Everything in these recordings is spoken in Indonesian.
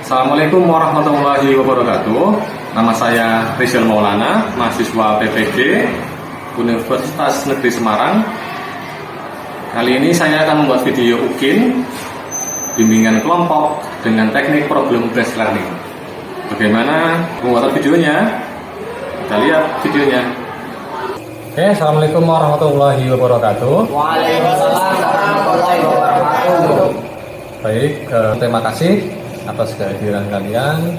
Assalamualaikum warahmatullahi wabarakatuh. Nama saya Rizal Maulana, mahasiswa PPG Universitas Negeri Semarang. Kali ini saya akan membuat video UKIN bimbingan kelompok dengan teknik problem based learning. Bagaimana pembuatan videonya? Kita lihat videonya. Oke, Assalamualaikum warahmatullahi wabarakatuh. Waalaikumsalam warahmatullahi wabarakatuh. Baik, terima kasih atas kehadiran kalian,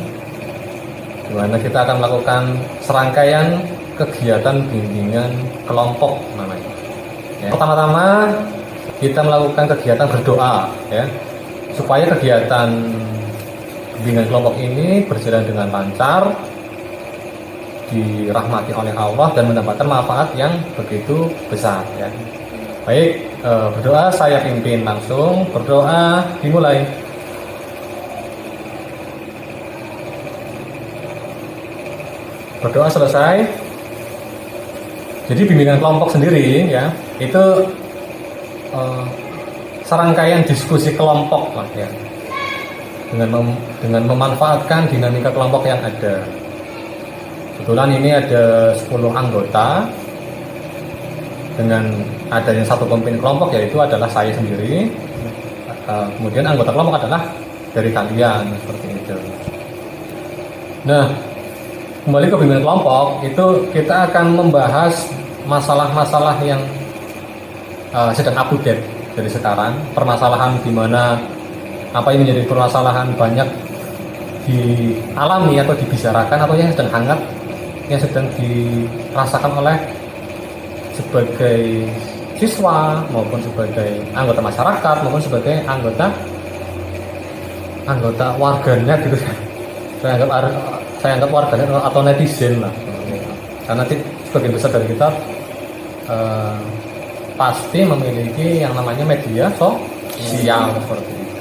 di mana kita akan melakukan serangkaian kegiatan bimbingan kelompok namanya. Ya. Pertama-tama kita melakukan kegiatan berdoa, ya, supaya kegiatan bimbingan kelompok ini berjalan dengan lancar, dirahmati oleh Allah dan mendapatkan manfaat yang begitu besar. Ya. Baik, berdoa saya pimpin langsung. Berdoa dimulai. Berdoa selesai. Jadi bimbingan kelompok sendiri, ya, itu serangkaian diskusi kelompok lah, ya, dengan memanfaatkan dinamika kelompok yang ada. Kebetulan ini ada 10 anggota dengan adanya satu pemimpin kelompok, yaitu adalah saya sendiri. Kemudian anggota kelompok adalah dari kalian, seperti itu. Nah, kembali ke bimbingan kelompok, itu kita akan membahas masalah-masalah yang sedang update dari sekarang. Permasalahan di mana apa yang menjadi permasalahan banyak dialami atau dibicarakan, atau yang sedang hangat, yang sedang dirasakan oleh sebagai siswa maupun sebagai anggota masyarakat maupun sebagai anggota warganet gitu. Saya anggap warganet atau netizen lah, karena sebagian besar dari kita pasti memiliki yang namanya media sosial seperti itu.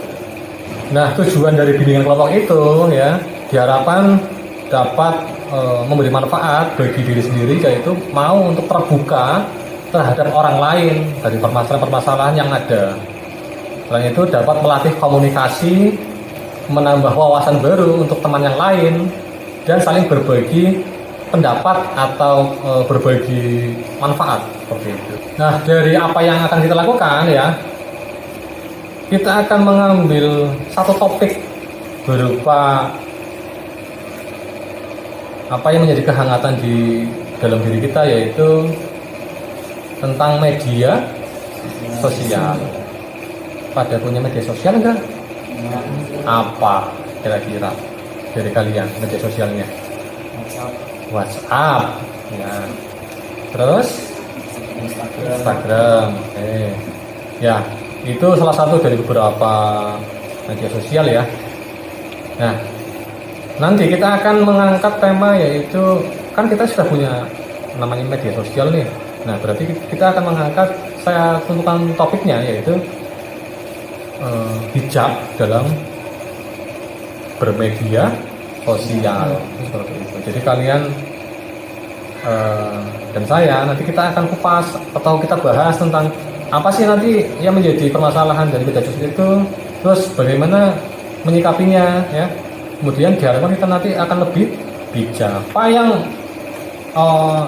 Nah, tujuan dari bimbingan kelompok itu, ya, diharapkan dapat memberi manfaat bagi diri sendiri, yaitu mau untuk terbuka terhadap orang lain dari permasalahan-permasalahan yang ada. Selain itu dapat melatih komunikasi, menambah wawasan baru untuk teman yang lain, dan saling berbagi pendapat atau berbagi manfaat seperti itu. Nah, dari apa yang akan kita lakukan, ya, kita akan mengambil satu topik berupa apa yang menjadi kehangatan di dalam diri kita, yaitu tentang media sosial. Pada punya media sosial enggak? Apa kira-kira dari kalian media sosialnya? WhatsApp, ya. Terus Instagram. Ya, itu salah satu dari beberapa media sosial, ya. Nah, nanti kita akan mengangkat tema, yaitu kan kita sudah punya namanya media sosial nih. Nah, berarti kita akan mengangkat, saya tentukan topiknya, yaitu bijak dalam bermedia sosial seperti itu. Jadi kalian dan saya nanti kita akan kupas atau kita bahas tentang apa sih nanti yang menjadi permasalahan dari media sosial itu, terus bagaimana menyikapinya, ya. Kemudian diharapkan kita nanti akan lebih bijak. Pak, yang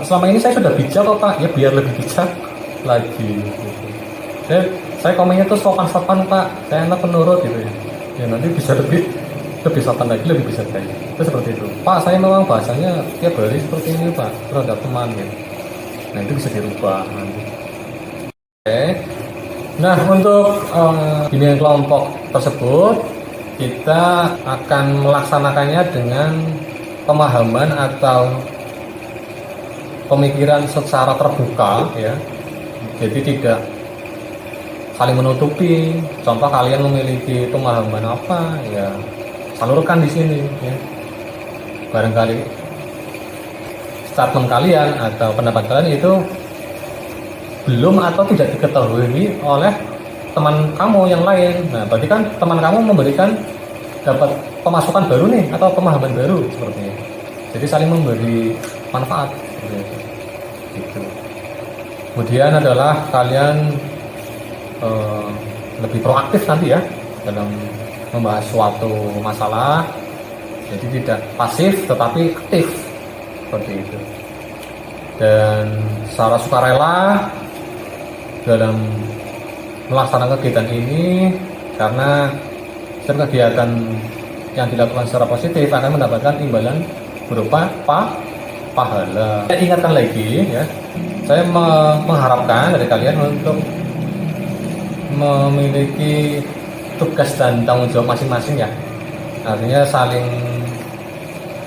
selama ini saya sudah bijak kok, Pak, ya biar lebih bijak lagi gitu. Saya komennya tuh sopan-sopan, Pak, saya enak penurut gitu, ya. Ya nanti bisa lebih sopan lagi, lebih bijak lagi. Itu seperti itu. Pak, saya memang bahasanya tiap hari seperti ini, Pak, terhadap teman gitu. Nah, itu bisa dirubah nanti. Oke. Nah, untuk bimbingan kelompok tersebut kita akan melaksanakannya dengan pemahaman atau pemikiran secara terbuka, ya. Jadi tidak saling menutupi. Contoh, kalian memiliki pemahaman apa, ya, salurkan di sini, ya. Barangkali statement kalian atau pendapat kalian itu belum atau tidak diketahui oleh teman kamu yang lain. Nah, berarti kan teman kamu memberikan dapat pemasukan baru nih, atau pemahaman baru seperti ini. Jadi saling memberi manfaat gitu. Kemudian adalah kalian lebih proaktif nanti, ya, dalam membahas suatu masalah Jadi tidak pasif tetapi aktif seperti itu. Dan secara sukarela dalam melaksanakan kegiatan ini, karena setiap kegiatan yang dilakukan secara positif akan mendapatkan imbalan berupa pahala. Saya ingatkan lagi ya, saya mengharapkan dari kalian untuk memiliki tugas dan tanggung jawab masing-masing ya. Artinya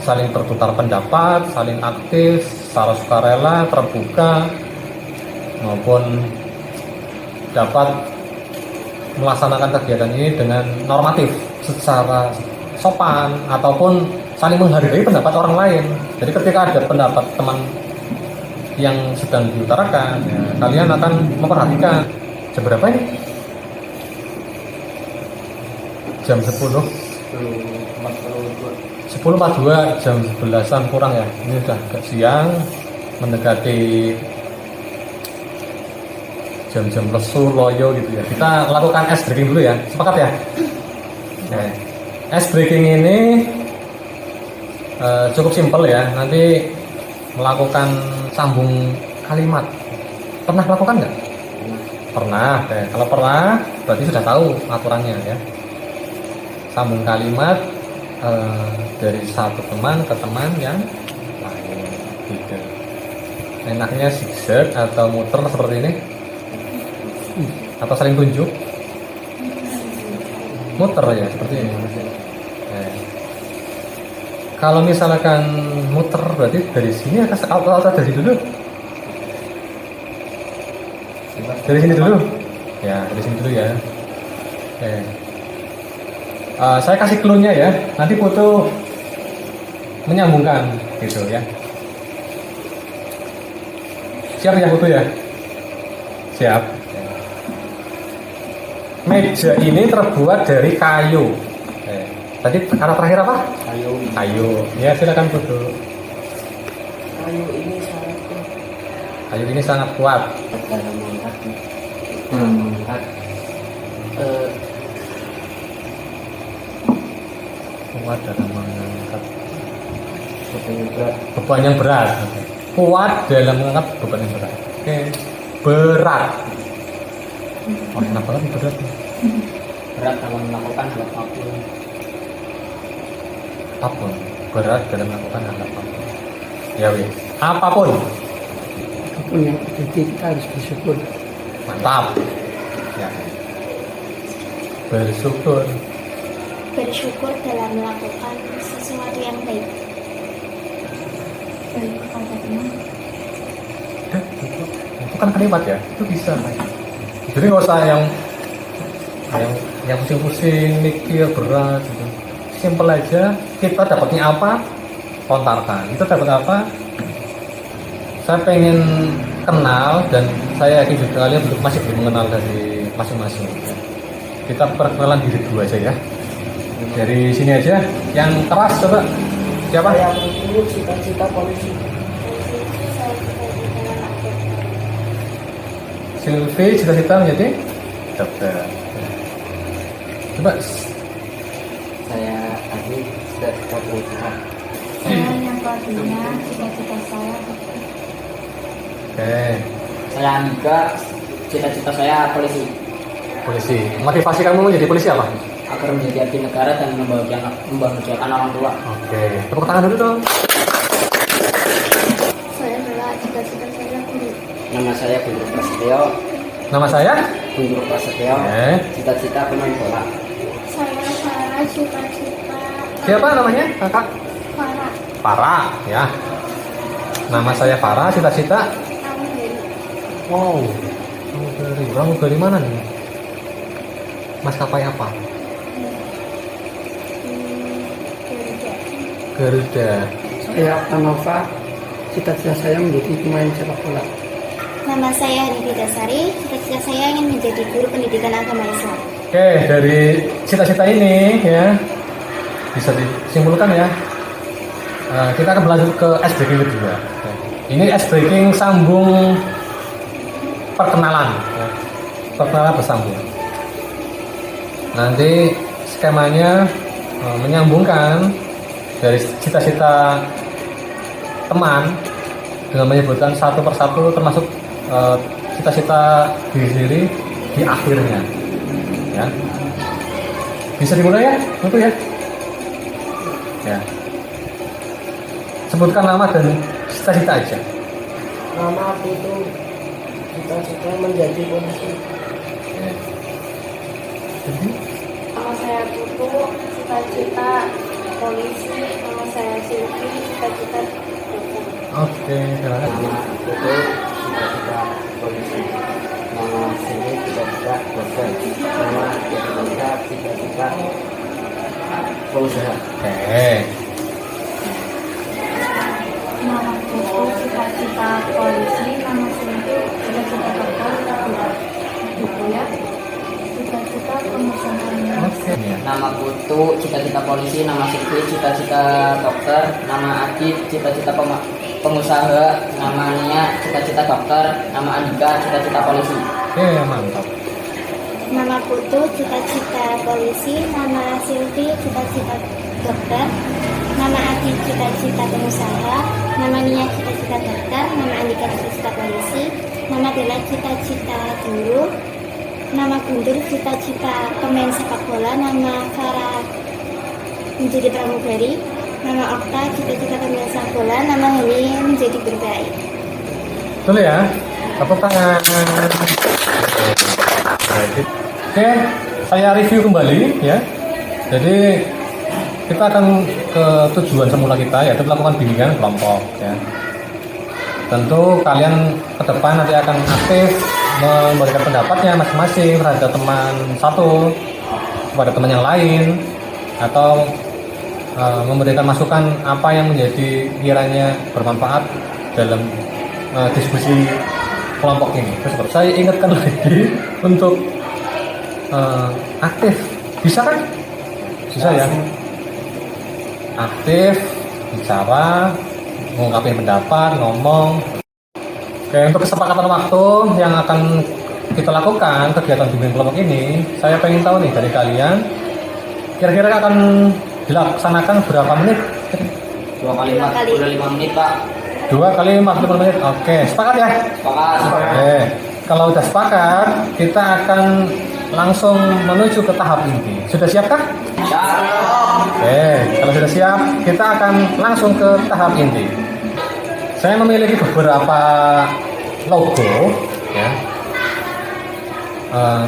saling bertukar pendapat, saling aktif, secara sukarela, terbuka, maupun dapat melaksanakan kegiatan ini dengan normatif, secara sopan, ataupun saling menghargai pendapat orang lain. Jadi ketika ada pendapat teman yang sedang diutarakan, ya, kalian akan memperhatikan jam berapa ini? Jam 10.42, jam 11-an kurang ya. Ini sudah agak siang, mendekati jam-jam lesu, loyo gitu ya. Kita lakukan ice breaking dulu ya. Sepakat ya? Nah, ice breaking ini cukup simpel ya. Nanti melakukan sambung kalimat. Pernah melakukan nggak? Pernah. Oke. Kalau pernah, berarti sudah tahu aturannya ya. Sambung kalimat dari satu teman ke teman yang lain gitu. Enaknya zigzag atau muter seperti ini, atau saling tunjuk, muter ya seperti ini. Kalau misalkan muter berarti dari sini atau dari dulu? Dari sini dulu ya, dari sini dulu ya. Saya kasih clue-nya ya, nanti Putu menyambungkan gitu ya. Siap ya Putu ya? Siap. Meja ini terbuat dari kayu. Tadi kata terakhir apa? Kayu. Ya silakan Putu. Kayu ini sangat kuat. Dalam mengangkat Kuat dalam mengangkat beban yang berat. Kuat dalam mengangkat beban yang berat. Oke. Berat. Oh, enak banget berat. berat dalam melakukan apapun. Apapun. Berat dalam melakukan apapun. Ya wis. Apapun. Apapun yang terjadi kita harus bersyukur. Mantap. Ya. Bersyukur. Bersyukur dalam melakukan sesuatu yang baik. Itu kan kalimat ya, itu bisa. Jadi nggak usah yang pusing-pusing, mikir berat gitu. Simpel aja, kita dapatnya apa, lontarkan. Itu dapat apa? Saya pengen kenal, dan saya yakin juga kalian masih belum mengenal dari masing-masing. Kita perkenalan diri dulu aja ya. Dari sini aja, yang keras coba. Siapa? Saya dulu cita-cita polisi. Silvi cita-cita menjadi dokter. Coba. Saya tadi cita-cita polisi. Saya yang kedua, cita-cita saya dokter. Oke. Saya Andika, cita-cita saya polisi. Polisi. Motivasi kamu menjadi polisi apa? Agar menjadi abdi negara dan membahagiakan orang tua. Oke. Tepuk tangan dulu dong. Saya adalah cita-cita saya guru. Nama saya Guru Prasetyo. Nama saya? Guru Prasetyo. Cita-cita pemain bola. Saya Farah, cita-cita. Siapa namanya? Kakak? Farah. Farah, ya. Nama saya Farah, cita-cita. Ambil. Wow. Kamu dari mana nih? Maskapai apa? Garuda. Saya Anova, cita-cita saya menjadi pemain sepak bola. Nama saya Nibita Sari, cita-cita saya ingin menjadi guru pendidikan agama Islam. Oke, dari cita-cita ini ya bisa disimpulkan ya. Kita akan berlanjut ke ice breaking kedua. Ini ice breaking sambung perkenalan, ya. Perkenalan bersambung. Nanti skemanya menyambungkan dari cita-cita teman dengan menyebutkan satu persatu termasuk cita-cita diri sendiri di akhirnya, ya. Bisa dimulai ya, itu ya. Ya. Sebutkan nama dan cita-cita aja. Nama aku itu cita-cita menjadi polisi. Ya. Jadi, Nama saya Putu, cita-cita polisi. Nama saya Silvi, cita-cita dokter. oke, silakan. Nama Putu, cita-cita polisi. Nama Sini, cita-cita dokter. Nama Jessica, cita-cita pengusaha. Oke. Nama Putu, cita-cita polisi. Nama Silvi, cita-cita dokter. Gitu ya. Cita-cita pengusaha. Oke. Ya. Nama Putu, cita-cita polisi. Nama Siti, cita-cita dokter. Nama Adit, cita-cita pengusaha. Nama Nia, cita-cita dokter. Nama Andika, cita-cita polisi. Oke, mantap. Nama Putu, cita-cita polisi. Nama Silvi, cita-cita dokter. Nama Adi, cita-cita pengusaha. Nama Nia, cita-cita dokter. Nama Andika, cita-cita polisi. Nama Bella, cita-cita guru. Nama Guntur, cita-cita pemain sepak bola. Nama Farah, menjadi pramugari. Nama Okta, cita-cita pemain sepak bola. Nama Hani, menjadi guru baik. Betul ya? Tepuk tangan. Oke, saya review kembali ya. Jadi kita akan ke tujuan semula kita, yaitu melakukan bimbingan kelompok ya. Tentu kalian ke depan nanti akan aktif memberikan pendapatnya masing-masing terhadap teman satu kepada teman yang lain, atau memberikan masukan apa yang menjadi kiranya bermanfaat dalam diskusi kelompok ini. Terus saya ingatkan lagi untuk aktif, bisa kan? Bisa ya? Aktif, bicara, mengungkapkan pendapat, ngomong. Oke, untuk kesepakatan waktu yang akan kita lakukan kegiatan bimbingan kelompok ini, saya pengen tahu nih dari kalian, kira-kira akan dilaksanakan berapa menit? 2 kali Dua kali. 45 menit, Pak. 2 kali 45 menit. Oke, sepakat ya? Sepakat. Oke, kalau udah sepakat, kita akan langsung menuju ke tahap inti. Sudah siapkah? Siap. Oke, kalau sudah siap, kita akan langsung ke tahap inti. Saya memiliki beberapa logo, ya.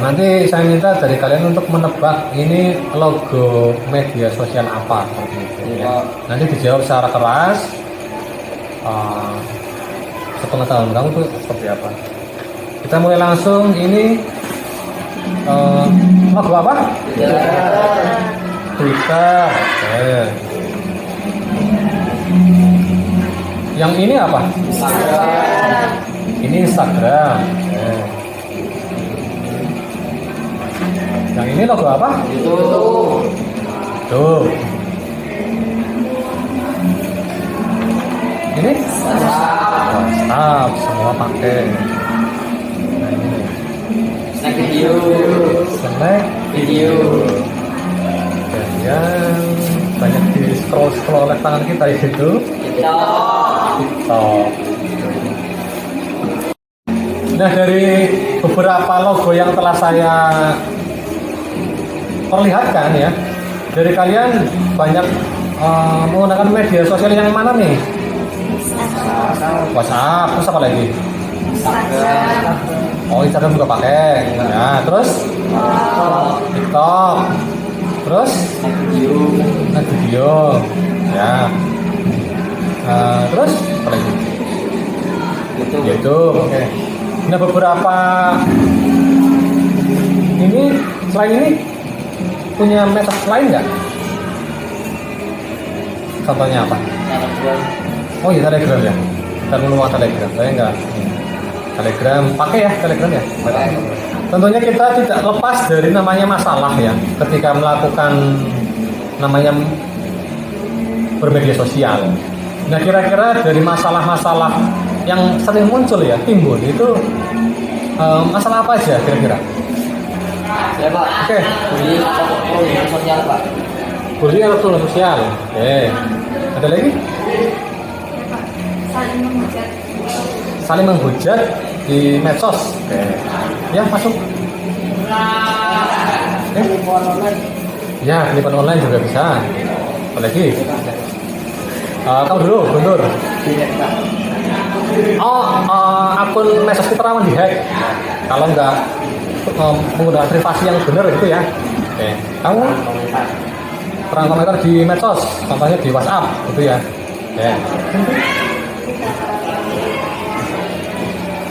Nanti saya minta dari kalian untuk menebak ini logo media sosial apa, seperti itu. Ya. Nanti dijawab secara keras. Sepengetahuan kamu tuh seperti apa? Kita mulai langsung. Ini logo apa? Twitter. Oke. Yang ini apa? Ini Instagram. Oke. Yang ini logo apa? Tuh. Ini WhatsApp, semua pakai. Nah, ini Snack video. Select Video. dan yang banyak di scroll oleh tangan kita itu TikTok. Nah, dari beberapa logo yang telah saya perlihatkan ya, dari kalian banyak menggunakan media sosial yang mana nih? WhatsApp, terus apa lagi? Oh, Instagram juga pakai. Ya, terus TikTok, terus video, ya. Terus apa lagi? YouTube, oke. Nah, beberapa ini selain ini punya medsos lain nggak? Contohnya apa? Oh iya, Telegram ya. Kita dulu mau Telegram. Saya nggak. Telegram pakai ya, Telegram ya. Tentunya kita tidak lepas dari namanya masalah ya. Ketika melakukan namanya bermedia sosial. Nah, kira-kira dari masalah-masalah yang sering muncul ya, timbul itu masalah apa aja kira-kira? Ya, Pak. Oke. Jadi media sosial, Pak. Bullying atau pergaulan sosial. Oke. Ada lagi? Ya Pak, saling menghujat. Saling menghujat di medsos. Oke. Ya, masuk. Ya, penipuan online juga bisa. Apa lagi? Kamu dulu, Guntur. Akun medsos kita rawan dihack. Kalau nggak menggunakan privasi yang benar gitu ya. Oke. Kamu perang komentar di medsos, contohnya di WhatsApp gitu ya. Oke.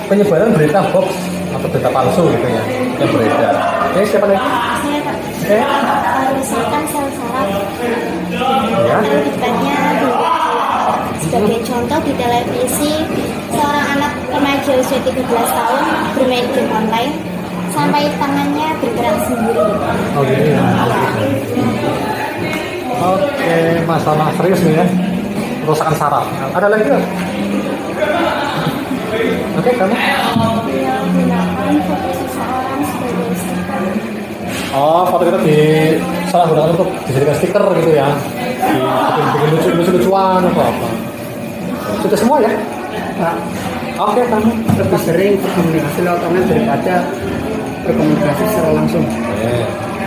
Penyebaran berita hoax atau berita palsu gitu ya yang beredar. Oke, siapa lagi? Saya Pak. Oke. Misalkan sel saraf Ya. terlibatnya dulu. Sebagai contoh di televisi, seorang anak remaja usia 13 tahun bermain game online sampai tangannya bergerak sendiri. Oh gitu ya. Oke, masalah serius nih ya. Kerusakan saraf. Ada lagi nggak? Oke, kamu? Dia gunakan foto seseorang sebagai stiker. Oh, foto kita salah gunakan untuk dijadikan stiker gitu ya. Bikin lucu-lucuan atau apa. Sudah semua ya? Pak, Oke, kamu. lebih sering berkomunikasi lewat online daripada berkomunikasi secara langsung.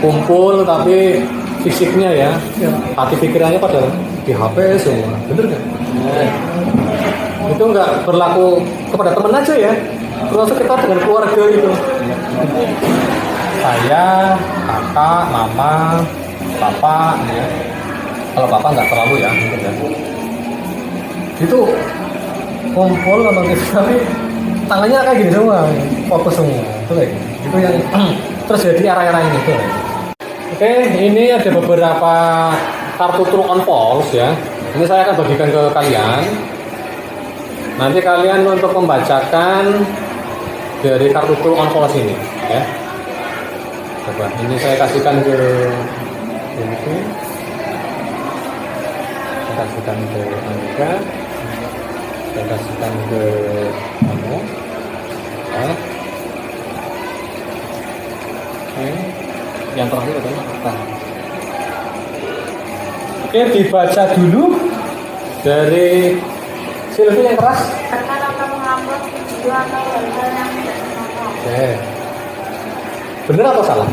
Kumpul tapi fisiknya ya. Ya. Hati pikirannya pada di HP semua. Bener nggak? Itu nggak berlaku kepada teman aja ya. Termasuk kita dengan keluarga gitu. Saya, kakak, mama, bapak ya. Kalau bapak nggak terlalu ya mungkin ya. Itu kumpul nonton TV tapi tangannya kayak gini semua, fokus semua. Itu kayak gitu. Itu yang terjadi era-era ini tuh. Oke, ini ada beberapa kartu true on false ya. Ini saya akan bagikan ke kalian. Nanti kalian untuk membacakan dari kartu true on false ini ya. Coba, ini saya kasihkan ke ini. Saya kasihkan ke Anda. Saya kasihkan ke kamu. Ya. Oke. Yang terakhir adalah apa? Oke, dibaca dulu dari Silvi yang keras. Tekan atau mengupload video atau hal-hal yang tidak senonoh. Oke. Benar atau salah?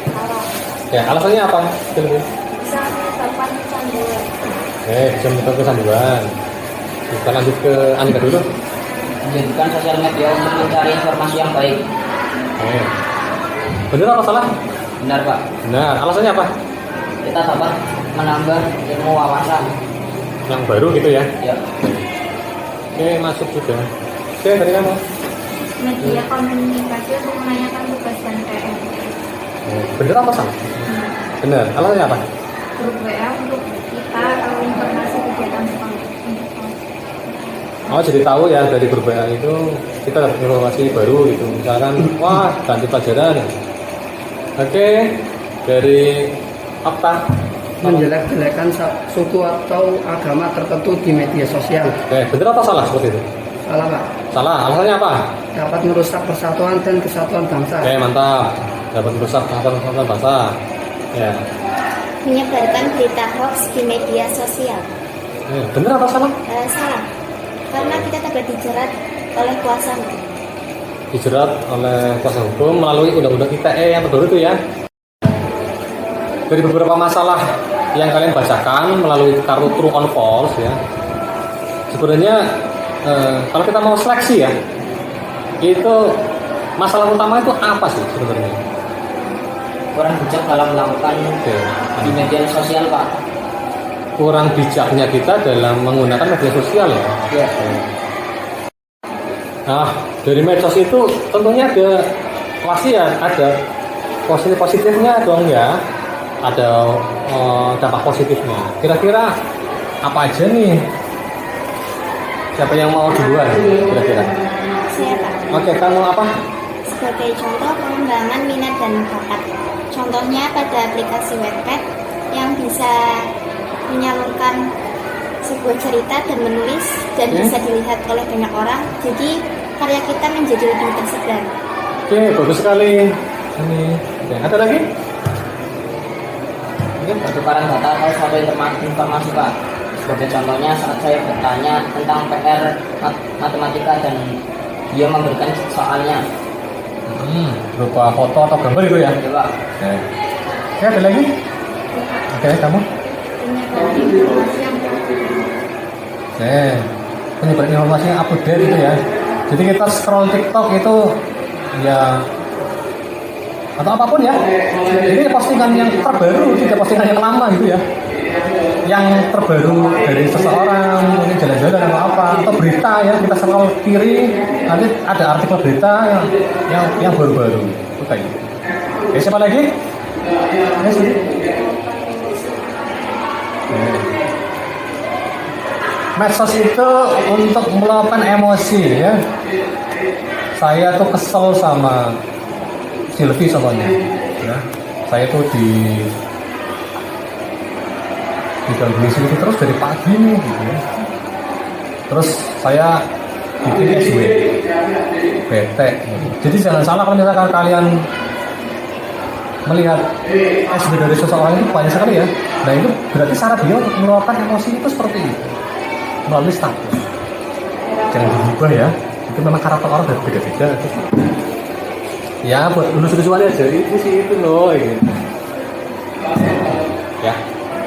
Salah. Ya, alasannya apa? Silvi? Bisa menyebabkan kecanduan. Oke, bisa menyebabkan kecanduan. Kita lanjut ke Anika dulu. Menjadikan sosial media untuk mencari informasi yang baik. Oke. Benar atau salah? Benar Pak. Benar. Alasannya apa? Kita dapat menambah ilmu wawasan. Yang baru gitu ya. Ya. Oke, masuk juga. Oke, dari kamu. Media komunikasi untuk menanyakan tugas dan PR. Benar apa salah? Benar. Alasannya apa? Grup WA untuk kita atau informasi kegiatan sekolah. Oh, jadi tahu ya dari grup WA itu kita dapat informasi baru gitu. Misalkan, wah ganti pelajaran. Oke, dari apa? Menjelek-jelekan suku atau agama tertentu di media sosial. Oke, benar atau salah seperti itu? Salah Pak. Salah. Alasannya apa? Dapat merusak persatuan dan kesatuan bangsa. Oke, mantap. Dapat merusak persatuan bangsa. Ya. Menyebarkan berita hoax di media sosial. Benar atau salah? Salah. Karena kita dapat dijerat oleh kuasa hukum. Dijerat oleh kuasa hukum melalui undang-undang ITE yang terbaru itu ya. Dari beberapa masalah yang kalian bacakan melalui kartu true on false ya. Sebenarnya kalau kita mau seleksi ya, itu masalah utama itu apa sih sebenarnya? Kurang bijak dalam melakukan di media sosial Pak. Kurang bijaknya kita dalam menggunakan media sosial ya. Ya. Nah, dari medsos itu tentunya ada pasti ya ada positifnya dong ya. Ada dampak positifnya. Kira-kira apa aja nih? Siapa yang mau duluan kira-kira? Saya Pak. Oke, kamu apa? Sebagai contoh pengembangan minat dan bakat. Contohnya pada aplikasi Wattpad yang bisa menyalurkan sebuah cerita dan menulis dan bisa dilihat oleh banyak orang. Jadi karya kita menjadi lebih tersebar. Oke, bagus sekali. Ini. Oke, ada lagi? pertukaran data atau suatu informasi Pak. Sebagai contohnya saat saya bertanya tentang PR matematika dan dia memberikan soalnya. Berupa foto atau gambar itu ya? Oke Pak. Oke. Oke, ada lagi? Oke, kamu? Penyebaran informasi yang Oke, penyebaran informasi yang up to date itu ya. Jadi kita scroll TikTok itu ya atau apapun ya. Ini postingan yang terbaru, tidak postingan yang lama gitu ya. Yang terbaru dari seseorang, mungkin jalan-jalan atau apa, atau berita ya, kita scroll kiri, nanti ada artikel berita yang baru-baru. Oke. Oke, siapa lagi? Ya, sini. Medsos itu untuk meluapkan emosi ya. Saya tuh kesel sama Silvi contohnya ya. Saya tuh digangguin Silvi terus dari pagi nih gitu ya. Terus saya bikin SW bete gitu. Jadi jangan salah kalau misalkan kalian melihat SW dari seseorang itu banyak sekali ya. Nah itu berarti cara dia untuk meluapkan emosi itu seperti itu melalui status. Jangan diubah ya. Itu memang karakter orang beda-beda. Ya buat lulus-lulus aja itu sih itu loh gitu. Ya.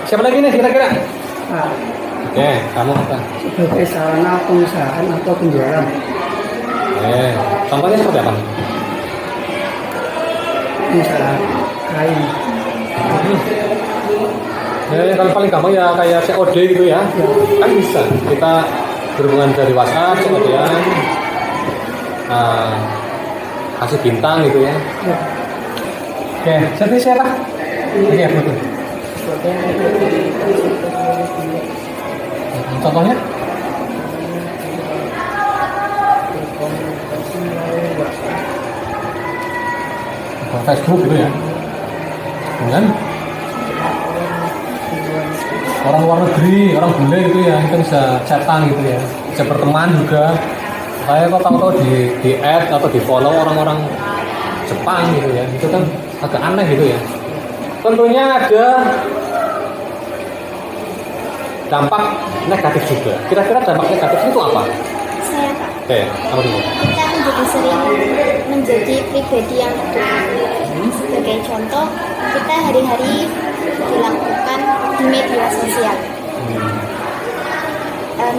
Siapa lagi nih kira-kira? Nah, Oke, kamu apa? sebagai sarana pengusahaan atau penjualan. Contohnya seperti apa? Usaha kain. Ya, kalau paling gampang ya kayak COD gitu ya. Kan bisa. Kita berhubungan dari WhatsApp, kemudian kasih bintang gitu ya. Oke, siapa? Ini apa tuh? Contohnya? Facebook gitu ya. Kemudian orang luar negeri, orang bule gitu ya, kita bisa chatan gitu ya, bisa berteman juga. Saya kok tahu di add atau di follow orang-orang Jepang gitu ya, itu kan agak aneh gitu ya. Tentunya ada dampak negatif juga. Kira-kira dampak negatif itu apa? Saya Pak. Oke, kamu dulu. Kita menjadi sering menjadi pribadi yang tertutup. Sebagai contoh, kita hari-hari dilakukan di media sosial.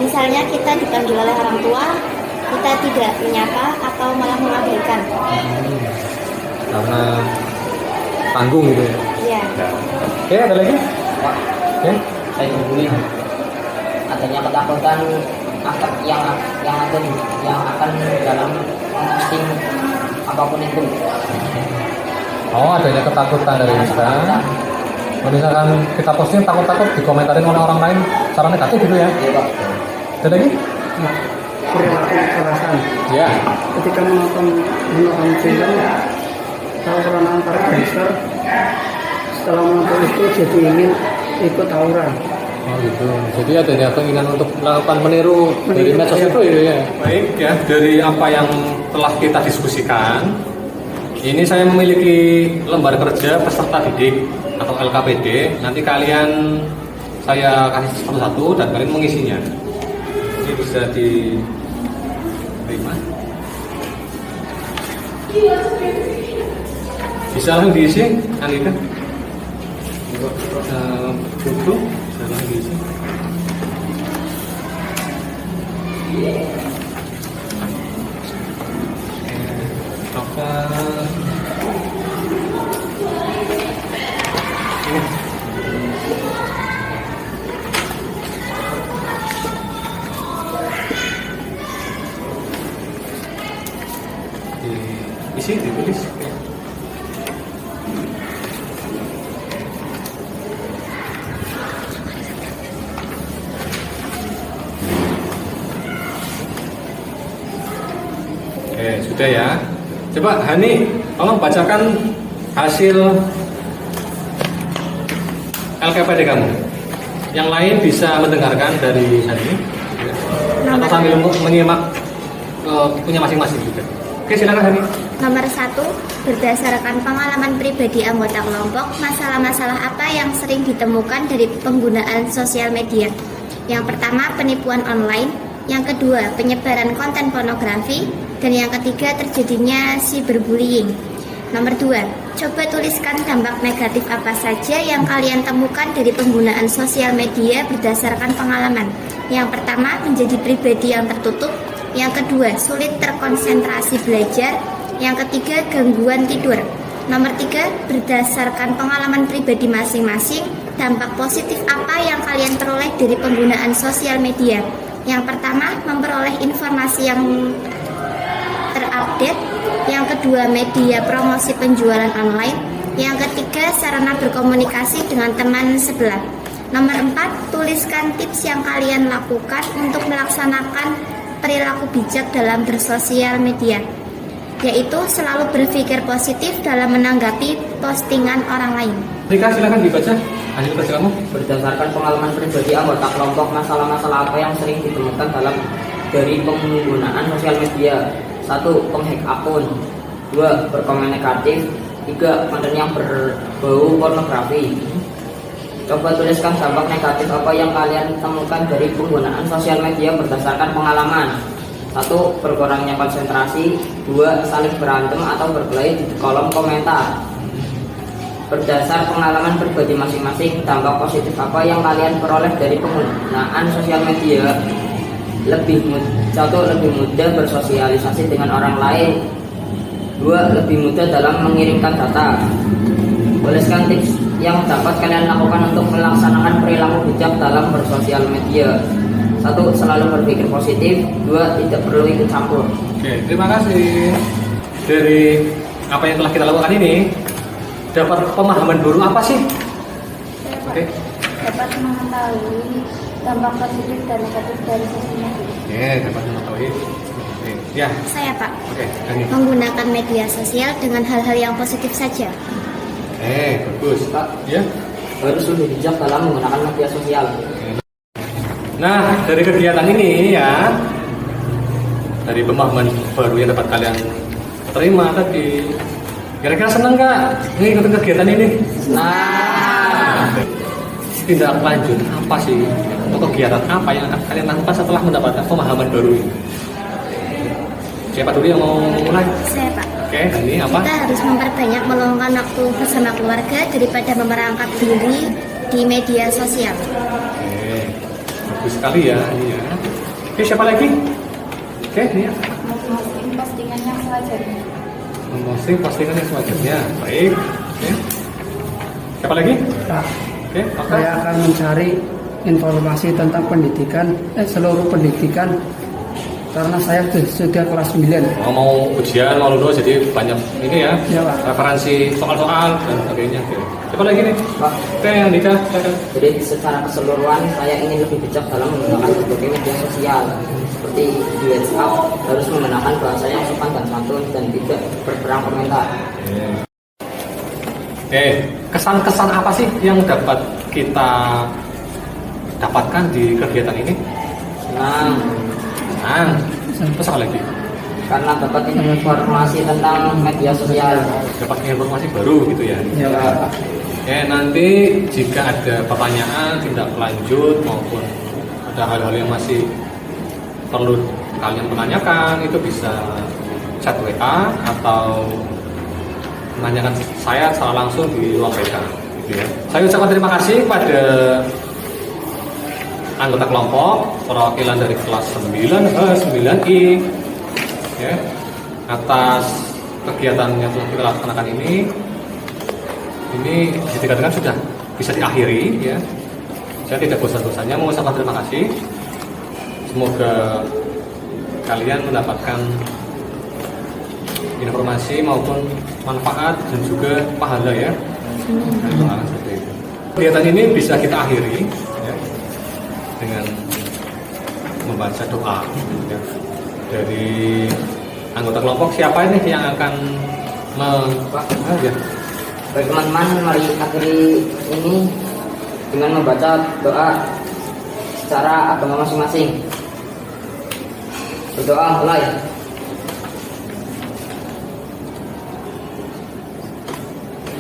Misalnya kita dipanggil oleh orang tua, kita tidak menyapa atau malah mengabaikan. Karena tanggung gitu ya. Iya. Oke, ada lagi? Pak, Oke. saya dibully. Adanya ketakutan yang akan dalam posting apapun itu. Oh, adanya ketakutan dari Insta. Kalau misalkan kita posting takut-takut dikomentarin oleh orang lain secara negatif gitu ya. Iya Pak. Ada lagi? Nah, perilaku kekerasan. Ya. Ketika menonton film, tawuran antar gangster, setelah menonton itu jadi ingin ikut tawuran. Oh gitu. Jadi adanya keinginan untuk melakukan meniru dari medsos itu ya. Baik ya, dari apa yang telah kita diskusikan, ini saya memiliki lembar kerja peserta didik atau LKPD. Nanti kalian saya kasih satu-satu dan kalian mengisinya. Ini bisa diterima. Bisa langsung diisi, Anita. Foto, bisa langsung diisi. Apa? Isi ditulis. Oke, sudah ya. Coba Hani, tolong bacakan hasil LKPD kamu. Yang lain bisa mendengarkan dari Hani atau sambil menyimak punya masing-masing juga. Oke, silakan Hani. Nomor 1, berdasarkan pengalaman pribadi anggota kelompok, masalah-masalah apa yang sering ditemukan dari penggunaan sosial media? Yang pertama, penipuan online. Yang kedua, penyebaran konten pornografi. Dan yang ketiga, terjadinya cyberbullying. Nomor 2, coba tuliskan dampak negatif apa saja yang kalian temukan dari penggunaan sosial media berdasarkan pengalaman. Yang pertama, menjadi pribadi yang tertutup. Yang kedua, sulit terkonsentrasi belajar. Yang ketiga, gangguan tidur. Nomor 3, berdasarkan pengalaman pribadi masing-masing, dampak positif apa yang kalian peroleh dari penggunaan sosial media? Yang pertama, memperoleh informasi yang terupdate. Yang kedua, media promosi penjualan online. Yang ketiga, sarana berkomunikasi dengan teman sebelah. Nomor 4, tuliskan tips yang kalian lakukan untuk melaksanakan perilaku bijak dalam bersosial media, yaitu selalu berpikir positif dalam menanggapi postingan orang lain. Rika, silakan dibaca hasil kerja kamu. Berdasarkan pengalaman pribadi anggota kelompok, masalah-masalah apa yang sering ditemukan dari penggunaan sosial media? 1. Penghack akun. 2. Berkomen negatif. 3. Konten yang berbau pornografi. Coba tuliskan dampak negatif apa yang kalian temukan dari penggunaan sosial media berdasarkan pengalaman. 1. Berkurangnya konsentrasi. 2. Saling berantem atau berkelahi di kolom komentar. Berdasar pengalaman pribadi masing-masing, dampak positif apa yang kalian peroleh dari penggunaan sosial media? 1. Lebih mudah bersosialisasi dengan orang lain. 2. Lebih mudah dalam mengirimkan data. Tuliskan tips yang dapat kalian lakukan untuk melaksanakan perilaku bijak dalam bersosial media. 1. Selalu berpikir positif. 2. Tidak perlu ikut campur. Oke, terima kasih. Dari apa yang telah kita lakukan ini, dapat pemahaman baru apa sih? Oke. Dapat mengetahui dampak positif dan negatif dari sosial media. Oke, dapat mengetahui. Oke. Ya, Saya, Pak, oke. Hani. menggunakan media sosial dengan hal-hal yang positif saja. Bagus. Pak, Ya. harus lebih bijak dalam menggunakan media sosial. Nah, dari kegiatan ini ya, dari pemahaman baru yang dapat kalian terima tadi, kira-kira senang nggak ngikutin kegiatan ini? Nah, Tindak lanjut apa sih, atau kegiatan apa yang akan kalian lakukan setelah mendapatkan pemahaman baru ini? Siapa dulu yang mau mulai? Saya, Pak. Oke, ini apa? Kita harus memperbanyak meluangkan waktu bersama keluarga daripada memerangkap diri di media sosial. Oke, bagus sekali ya ini ya. Oke, siapa lagi? Oke, ini ya. Memposting postingan yang sewajarnya. Memposting postingan yang sewajarnya. Baik. Oke. Siapa lagi? Pak, Oke, maka saya akan mencari informasi tentang pendidikan, seluruh pendidikan, karena saya sudah kelas 9. mau ujian, mau lulus, jadi banyak ini ya, Ya, Pak. referensi soal-soal dan sebagainya. Oke. Siapa lagi nih? Pak, Oke, yang nikah. jadi secara keseluruhan saya ingin lebih bijak dalam menggunakan berbagai media sosial. Seperti di WhatsApp, harus menggunakan bahasa yang sopan dan santun dan tidak berperang komentar. Oke, kesan-kesan apa sih yang dapat kita dapatkan di kegiatan ini? Senang, Nah, terus apa lagi? karena dapat informasi tentang media sosial. Dapat informasi baru gitu ya. Ya, Pak. Oke, nanti jika ada pertanyaan, tindak lanjut maupun ada hal-hal yang masih perlu kalian menanyakan, itu bisa chat WA atau menanyakan saya secara langsung di ruang WA gitu ya. Saya ucapkan terima kasih pada anggota kelompok perwakilan dari kelas 9I ya, atas kegiatan yang telah kita laksanakan ini bisa dikatakan sudah bisa diakhiri ya. Saya tidak bosan-bosannya mengucapkan terima kasih. Semoga kalian mendapatkan informasi maupun manfaat dan juga pahala ya. Kegiatan ini bisa kita akhiri ya, dengan membaca doa ya. Dari anggota kelompok siapa ini yang akan ya. Baik teman-teman, mari akhiri ini dengan membaca doa secara agama masing-masing. Berdoa mulai.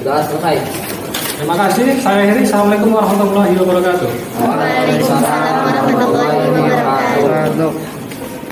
Sudah selesai. Terima kasih. Saya akhiri. Assalamualaikum warahmatullahi wabarakatuh. Waalaikumsalam.